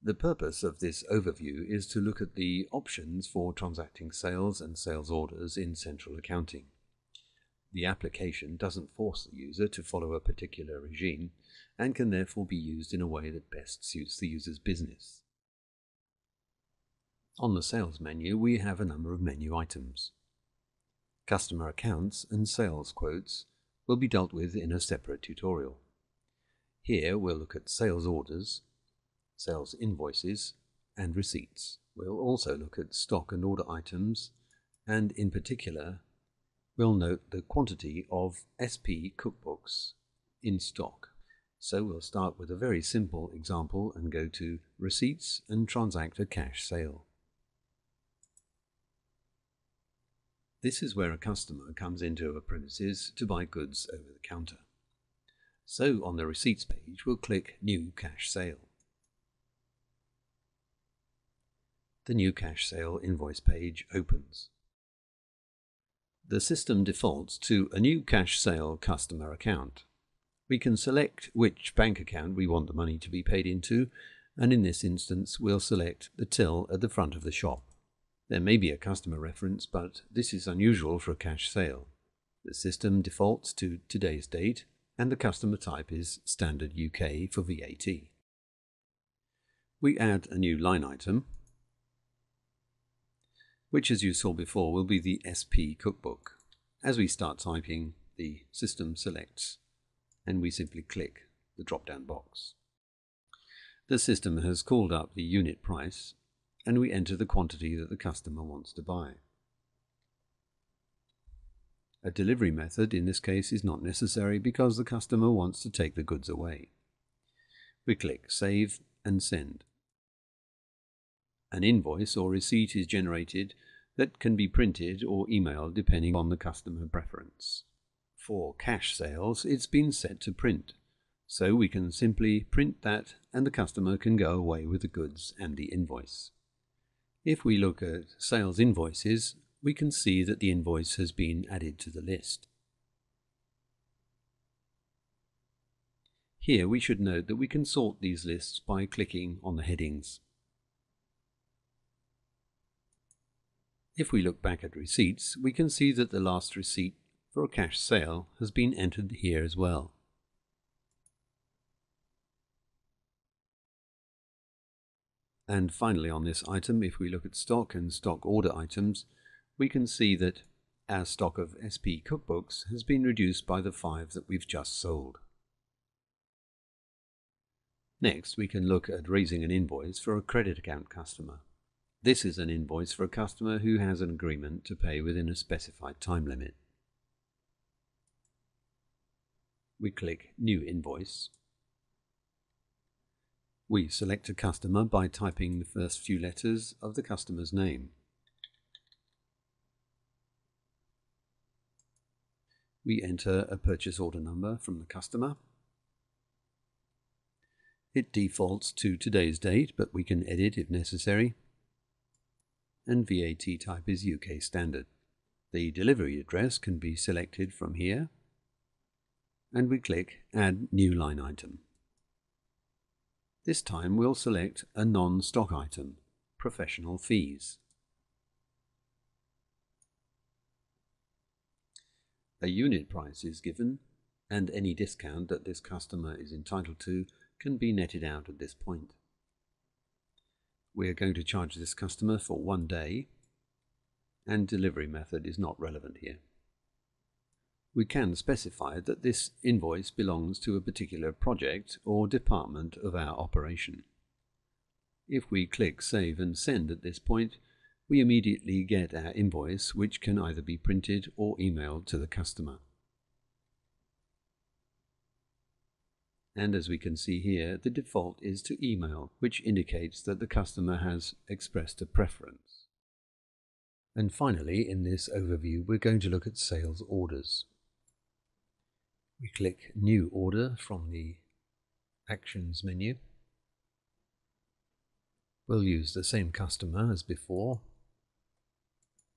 The purpose of this overview is to look at the options for transacting sales and sales orders in central accounting. The application doesn't force the user to follow a particular regime and can therefore be used in a way that best suits the user's business. On the sales menu, we have a number of menu items. Customer accounts and sales quotes will be dealt with in a separate tutorial. Here we'll look at sales orders, sales invoices, and receipts. We'll also look at stock and order items, and in particular, we'll note the quantity of SP cookbooks in stock. So we'll start with a very simple example and go to Receipts and transact a cash sale. This is where a customer comes into a premises to buy goods over the counter. So on the Receipts page, we'll click New Cash Sale. The New Cash Sale invoice page opens. The system defaults to a New Cash Sale customer account. We can select which bank account we want the money to be paid into, and in this instance we'll select the till at the front of the shop. There may be a customer reference, but this is unusual for a cash sale. The system defaults to today's date, and the customer type is Standard UK for VAT. We add a new line item, which, as you saw before, will be the SP cookbook. As we start typing, the system selects, and we simply click the drop-down box. The system has called up the unit price, and we enter the quantity that the customer wants to buy. A delivery method in this case is not necessary because the customer wants to take the goods away. We click Save and Send. An invoice or receipt is generated that can be printed or emailed depending on the customer preference. For cash sales, it's been set to print, so we can simply print that and the customer can go away with the goods and the invoice. If we look at sales invoices, we can see that the invoice has been added to the list. Here we should note that we can sort these lists by clicking on the headings. If we look back at receipts, we can see that the last receipt for a cash sale has been entered here as well. And finally on this item, if we look at stock and stock order items, we can see that our stock of SP cookbooks has been reduced by the 5 that we've just sold. Next, we can look at raising an invoice for a credit account customer. This is an invoice for a customer who has an agreement to pay within a specified time limit. We click New Invoice. We select a customer by typing the first few letters of the customer's name. We enter a purchase order number from the customer. It defaults to today's date, but we can edit if necessary. And VAT type is UK Standard. The delivery address can be selected from here, and we click Add New Line Item. This time we'll select a non-stock item, professional fees. A unit price is given, and any discount that this customer is entitled to can be netted out at this point. We are going to charge this customer for 1 day, and delivery method is not relevant here. We can specify that this invoice belongs to a particular project or department of our operation. If we click Save and Send at this point, we immediately get our invoice, which can either be printed or emailed to the customer. And as we can see here, the default is to email, which indicates that the customer has expressed a preference. And finally, in this overview, we're going to look at sales orders. We click New Order from the Actions menu. We'll use the same customer as before,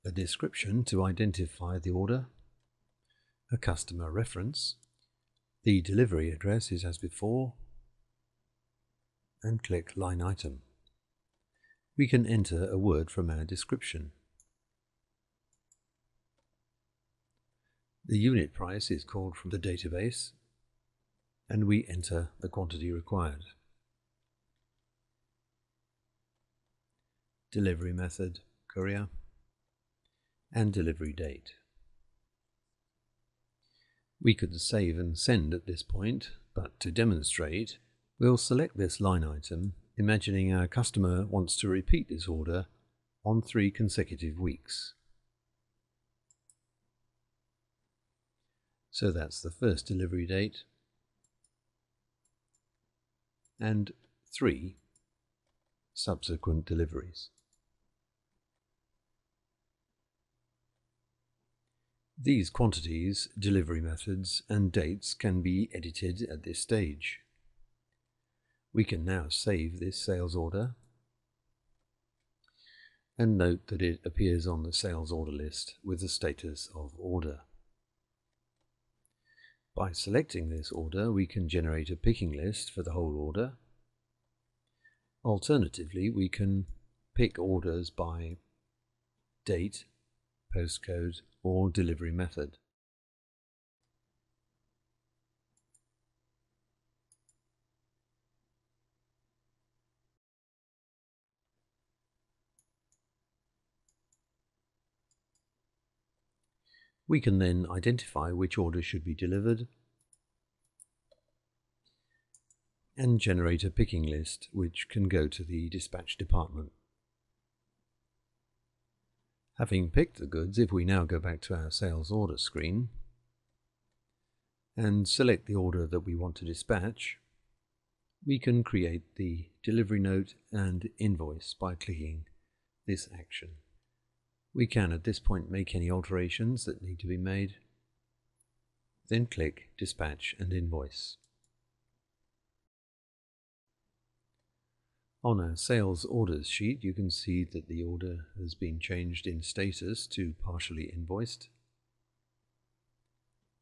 a description to identify the order, a customer reference, the delivery address is as before, and click Line Item. we can enter a word from our description. The unit price is called from the database, and we enter the quantity required. Delivery method, courier, and delivery date. We could save and send at this point, but to demonstrate, we'll select this line item, imagining our customer wants to repeat this order on 3 consecutive weeks. So that's the first delivery date and 3 subsequent deliveries. These quantities, delivery methods, and dates can be edited at this stage. We can now save this sales order and note that it appears on the sales order list with the status of order. By selecting this order, we can generate a picking list for the whole order. Alternatively, we can pick orders by date, postcode, or delivery method. We can then identify which order should be delivered and generate a picking list which can go to the dispatch department. Having picked the goods, if we now go back to our sales order screen and select the order that we want to dispatch, we can create the delivery note and invoice by clicking this action. We can at this point make any alterations that need to be made, then click Dispatch and Invoice. On our sales orders sheet, you can see that the order has been changed in status to partially invoiced.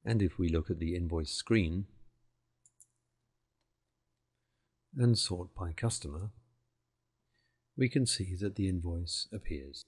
And if we look at the invoice screen and sort by customer, we can see that the invoice appears.